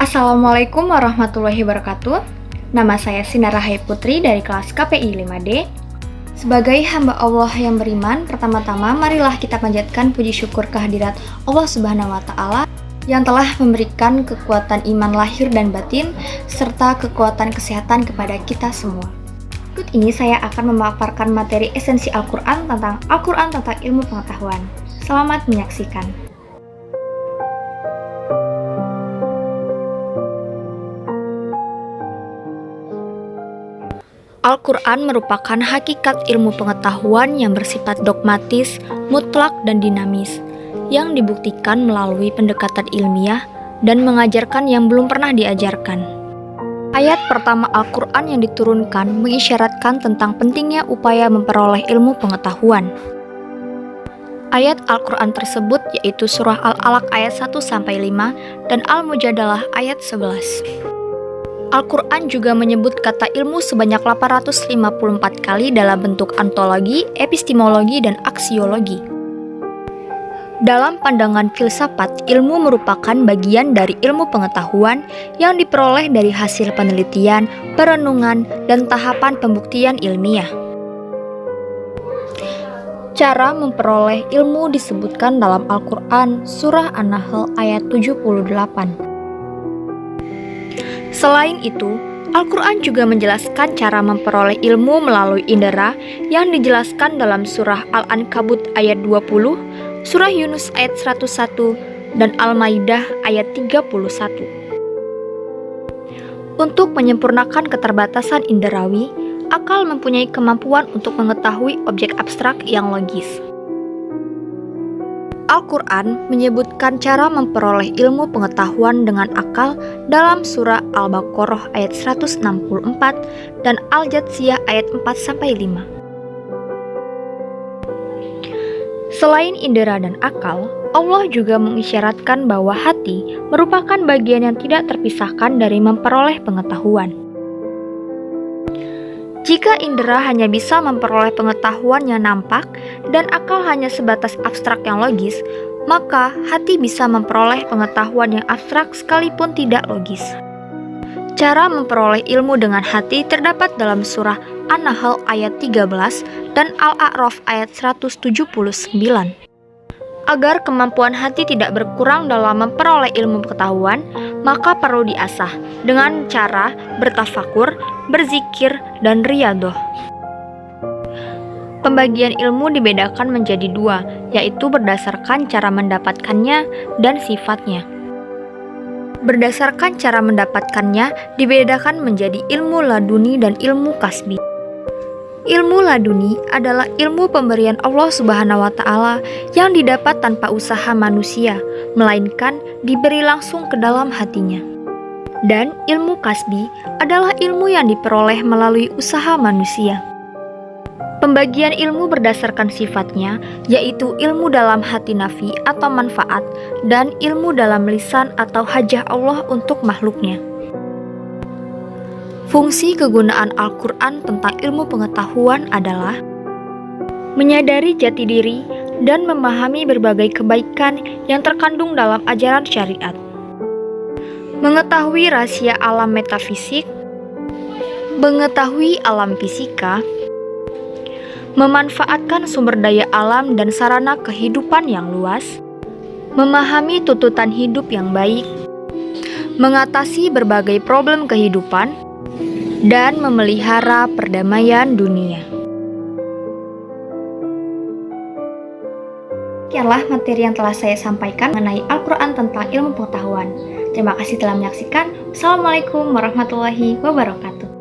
Assalamualaikum warahmatullahi wabarakatuh. Nama saya Sinara Hai Putri dari kelas KPI 5D. Sebagai hamba Allah yang beriman, pertama-tama marilah kita panjatkan puji syukur kehadirat Allah Subhanahu wa Ta'ala yang telah memberikan kekuatan iman lahir dan batin serta kekuatan kesehatan kepada kita semua. Berikut ini saya akan memaparkan materi esensi Al-Quran tentang ilmu pengetahuan. Selamat menyaksikan. Al-Quran merupakan hakikat ilmu pengetahuan yang bersifat dogmatis, mutlak, dan dinamis, yang dibuktikan melalui pendekatan ilmiah dan mengajarkan yang belum pernah diajarkan. Ayat pertama Al-Quran yang diturunkan mengisyaratkan tentang pentingnya upaya memperoleh ilmu pengetahuan. Ayat Al-Quran tersebut yaitu Surah Al-Alaq ayat 1-5 dan Al-Mujadalah ayat 11. Al-Quran juga menyebut kata ilmu sebanyak 854 kali dalam bentuk ontologi, epistemologi, dan aksiologi. Dalam pandangan filsafat, ilmu merupakan bagian dari ilmu pengetahuan yang diperoleh dari hasil penelitian, perenungan, dan tahapan pembuktian ilmiah. Cara memperoleh ilmu disebutkan dalam Al-Quran, Surah An-Nahl ayat 78. Selain itu, Al-Quran juga menjelaskan cara memperoleh ilmu melalui indera yang dijelaskan dalam Surah Al-Ankabut ayat 20, Surah Yunus ayat 101, dan Al-Maidah ayat 31. Untuk menyempurnakan keterbatasan inderawi, akal mempunyai kemampuan untuk mengetahui objek abstrak yang logis. Al-Quran menyebutkan cara memperoleh ilmu pengetahuan dengan akal dalam surah Al-Baqarah ayat 164 dan Al-Jathiyah ayat 4-5. Selain indera dan akal, Allah juga mengisyaratkan bahwa hati merupakan bagian yang tidak terpisahkan dari memperoleh pengetahuan. Jika indera hanya bisa memperoleh pengetahuan yang nampak dan akal hanya sebatas abstrak yang logis, maka hati bisa memperoleh pengetahuan yang abstrak sekalipun tidak logis. Cara memperoleh ilmu dengan hati terdapat dalam surah An-Nahl ayat 13 dan Al-A'raf ayat 179. Agar kemampuan hati tidak berkurang dalam memperoleh ilmu pengetahuan, maka perlu diasah dengan cara bertafakur, berzikir, dan riyadhah. Pembagian ilmu dibedakan menjadi dua, yaitu berdasarkan cara mendapatkannya dan sifatnya. Berdasarkan cara mendapatkannya dibedakan menjadi ilmu laduni dan ilmu kasbi. Ilmu laduni adalah ilmu pemberian Allah Subhanahu wa Ta'ala yang didapat tanpa usaha manusia, melainkan diberi langsung ke dalam hatinya. Dan ilmu kasbi adalah ilmu yang diperoleh melalui usaha manusia. Pembagian ilmu berdasarkan sifatnya, yaitu ilmu dalam hati nafi atau manfaat, dan ilmu dalam lisan atau hajah Allah untuk makhluknya. Fungsi kegunaan Al-Quran tentang ilmu pengetahuan adalah menyadari jati diri dan memahami berbagai kebaikan yang terkandung dalam ajaran syariat, mengetahui rahasia alam metafisik, mengetahui alam fisika, memanfaatkan sumber daya alam dan sarana kehidupan yang luas, memahami tuntutan hidup yang baik, mengatasi berbagai problem kehidupan, dan memelihara perdamaian dunia. Sekianlah materi yang telah saya sampaikan mengenai Al-Quran tentang ilmu pengetahuan. Terima kasih telah menyaksikan. Assalamualaikum warahmatullahi wabarakatuh.